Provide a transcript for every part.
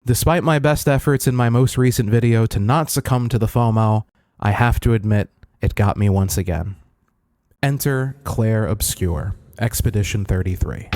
Despite my best efforts in my most recent video to not succumb to the FOMO, I have to admit, it got me once again. Enter Clair Obscur, Expedition 33.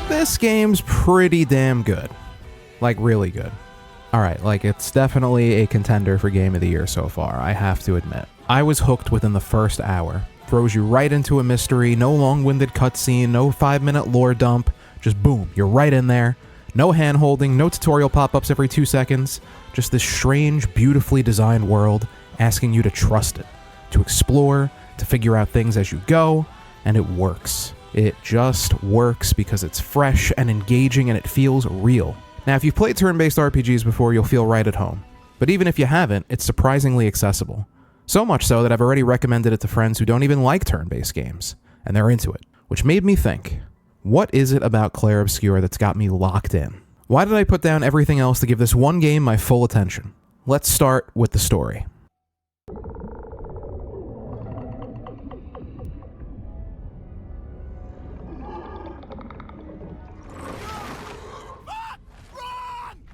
This game's pretty damn good. Like, really good. Alright, like, it's definitely a contender for Game of the Year so far, I have to admit. I was hooked within the first hour. Throws you right into a mystery, no long-winded cutscene, no 5-minute lore dump, just boom, you're right in there. No hand-holding, no tutorial pop-ups every 2 seconds, just this strange, beautifully designed world asking you to trust it, to explore, to figure out things as you go, and it works. It just works because it's fresh and engaging and it feels real. Now, if you've played turn-based RPGs before, you'll feel right at home. But even if you haven't, it's surprisingly accessible. So much so that I've already recommended it to friends who don't even like turn-based games, and they're into it. Which made me think, what is it about Clair Obscur that's got me locked in? Why did I put down everything else to give this one game my full attention? Let's start with the story.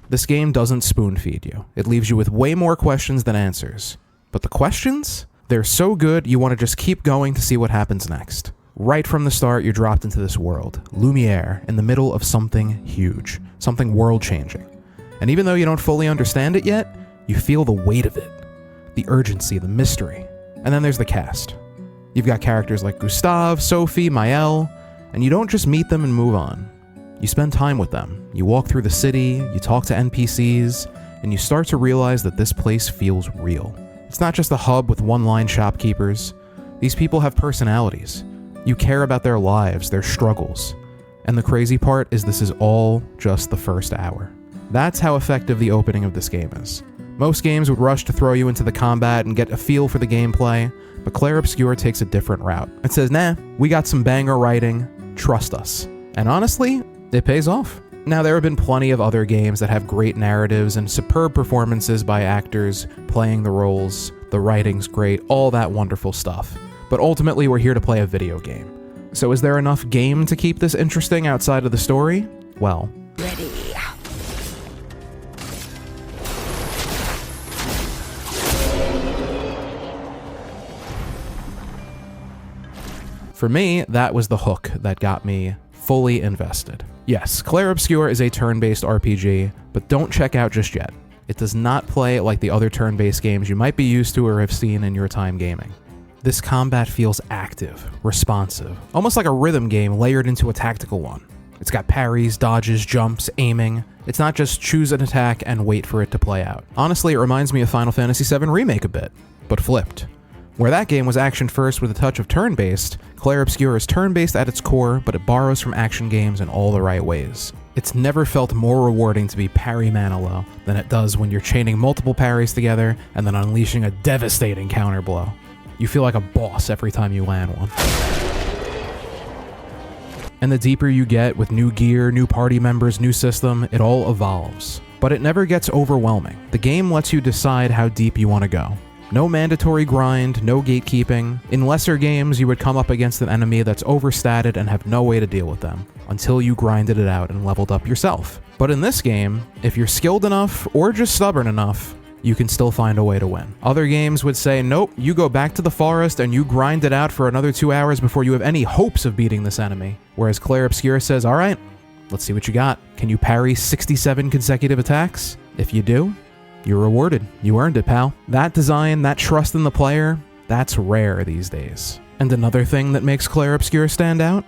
This game doesn't spoon-feed you. It leaves you with way more questions than answers. But the questions? They're so good, you want to just keep going to see what happens next. Right from the start, you're dropped into this world, Lumiere, in the middle of something huge, something world-changing. And even though you don't fully understand it yet, you feel the weight of it, the urgency, the mystery. And then there's the cast. You've got characters like Gustave, Sophie, Maëlle, and you don't just meet them and move on. You spend time with them, you walk through the city, you talk to NPCs, and you start to realize that this place feels real. It's not just a hub with one-line shopkeepers. These people have personalities. You care about their lives, their struggles. And the crazy part is this is all just the first hour. That's how effective the opening of this game is. Most games would rush to throw you into the combat and get a feel for the gameplay, but Clair Obscur takes a different route. It says, nah, we got some banger writing, trust us. And honestly, it pays off. Now, there have been plenty of other games that have great narratives and superb performances by actors playing the roles, the writing's great, all that wonderful stuff. But ultimately, we're here to play a video game. So is there enough game to keep this interesting outside of the story? Well, Ready. For me, that was the hook that got me fully invested. Yes, Clair Obscur is a turn-based RPG, but don't check out just yet. It does not play like the other turn-based games you might be used to or have seen in your time gaming. This combat feels active, responsive, almost like a rhythm game layered into a tactical one. It's got parries, dodges, jumps, aiming. It's not just choose an attack and wait for it to play out. Honestly, it reminds me of Final Fantasy VII Remake a bit, but flipped. Where that game was action first with a touch of turn-based, Clair Obscur is turn-based at its core, but it borrows from action games in all the right ways. It's never felt more rewarding to be parrymanilow than it does when you're chaining multiple parries together and then unleashing a devastating counterblow. You feel like a boss every time you land one. And the deeper you get with new gear, new party members, new system, it all evolves. But it never gets overwhelming. The game lets you decide how deep you want to go. No mandatory grind, no gatekeeping. In lesser games, you would come up against an enemy that's overstated and have no way to deal with them, until you grinded it out and leveled up yourself. But in this game, if you're skilled enough, or just stubborn enough, you can still find a way to win. Other games would say, nope, you go back to the forest and you grind it out for another 2 hours before you have any hopes of beating this enemy. Whereas Clair Obscur says, alright, let's see what you got. Can you parry 67 consecutive attacks? If you do, you're rewarded. You earned it, pal. That design, that trust in the player, that's rare these days. And another thing that makes Clair Obscur stand out?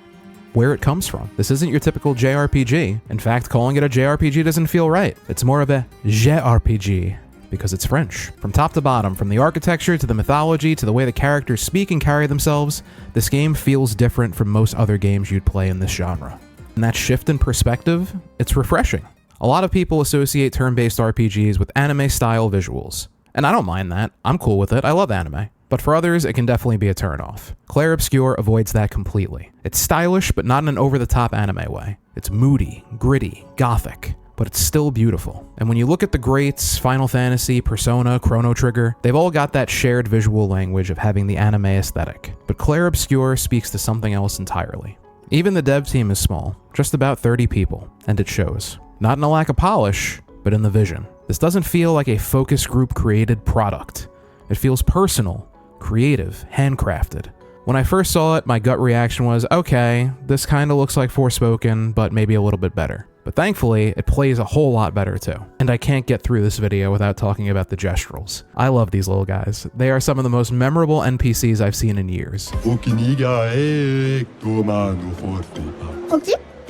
Where it comes from. This isn't your typical JRPG. In fact, calling it a JRPG doesn't feel right. It's more of a JRPG. because it's French. From top to bottom, from the architecture to the mythology to the way the characters speak and carry themselves, this game feels different from most other games you'd play in this genre. And that shift in perspective, it's refreshing. A lot of people associate turn-based RPGs with anime-style visuals. And I don't mind that. I'm cool with it. I love anime. But for others, it can definitely be a turn-off. Clair Obscur avoids that completely. It's stylish, but not in an over-the-top anime way. It's moody, gritty, gothic, but it's still beautiful. And when you look at the greats, Final Fantasy, Persona, Chrono Trigger, they've all got that shared visual language of having the anime aesthetic. But Clair Obscur speaks to something else entirely. Even the dev team is small, just about 30 people, and it shows. Not in a lack of polish, but in the vision. This doesn't feel like a focus group created product. It feels personal, creative, handcrafted. When I first saw it, my gut reaction was, okay, this kind of looks like Forspoken, but maybe a little bit better. But thankfully, it plays a whole lot better too. And I can't get through this video without talking about the Gestrels. I love these little guys. They are some of the most memorable NPCs I've seen in years.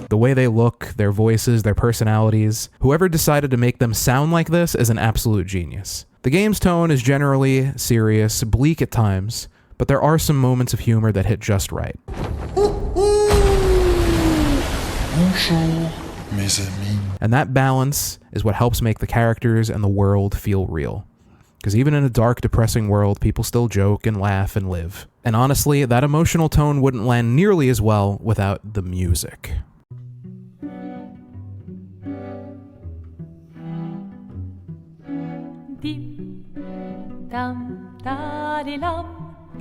The way they look, their voices, their personalities, whoever decided to make them sound like this is an absolute genius. The game's tone is generally serious, bleak at times, but there are some moments of humor that hit just right. Bonjour, mes amis. And that balance is what helps make the characters and the world feel real. Because even in a dark, depressing world, people still joke and laugh and live. And honestly, that emotional tone wouldn't land nearly as well without the music.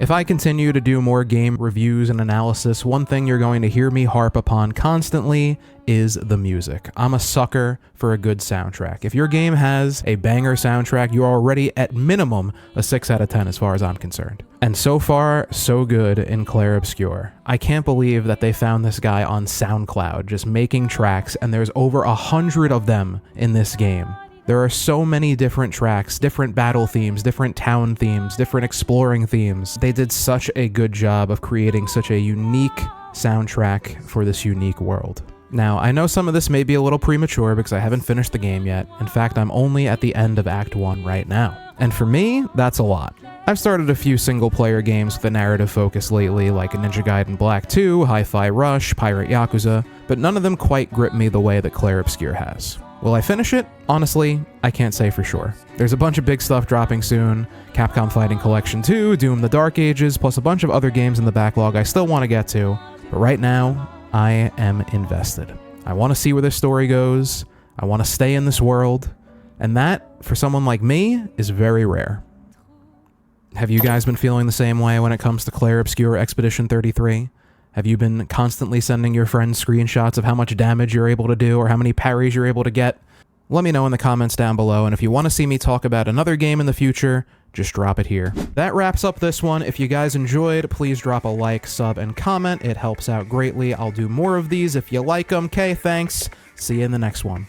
If I continue to do more game reviews and analysis, one thing you're going to hear me harp upon constantly is the music. I'm a sucker for a good soundtrack. If your game has a banger soundtrack, you're already at minimum a 6 out of 10 as far as I'm concerned. And so far, so good in Clair Obscur. I can't believe that they found this guy on SoundCloud just making tracks, and there's over 100 of them in this game. There are so many different tracks, different battle themes, different town themes, different exploring themes. They did such a good job of creating such a unique soundtrack for this unique world. Now, I know some of this may be a little premature because I haven't finished the game yet. In fact, I'm only at the end of Act 1 right now. And for me, that's a lot. I've started a few single-player games with a narrative focus lately, like Ninja Gaiden Black 2, Hi-Fi Rush, Pirate Yakuza, but none of them quite grip me the way that Clair Obscur has. Will I finish it? Honestly, I can't say for sure. There's a bunch of big stuff dropping soon, Capcom Fighting Collection 2, Doom the Dark Ages, plus a bunch of other games in the backlog I still want to get to, but right now, I am invested. I want to see where this story goes, I want to stay in this world, and that, for someone like me, is very rare. Have you guys been feeling the same way when it comes to Clair Obscur Expedition 33? Have you been constantly sending your friends screenshots of how much damage you're able to do or how many parries you're able to get? Let me know in the comments down below, and if you want to see me talk about another game in the future, just drop it here. That wraps up this one. If you guys enjoyed, please drop a like, sub, and comment. It helps out greatly. I'll do more of these if you like them. Okay, thanks. See you in the next one.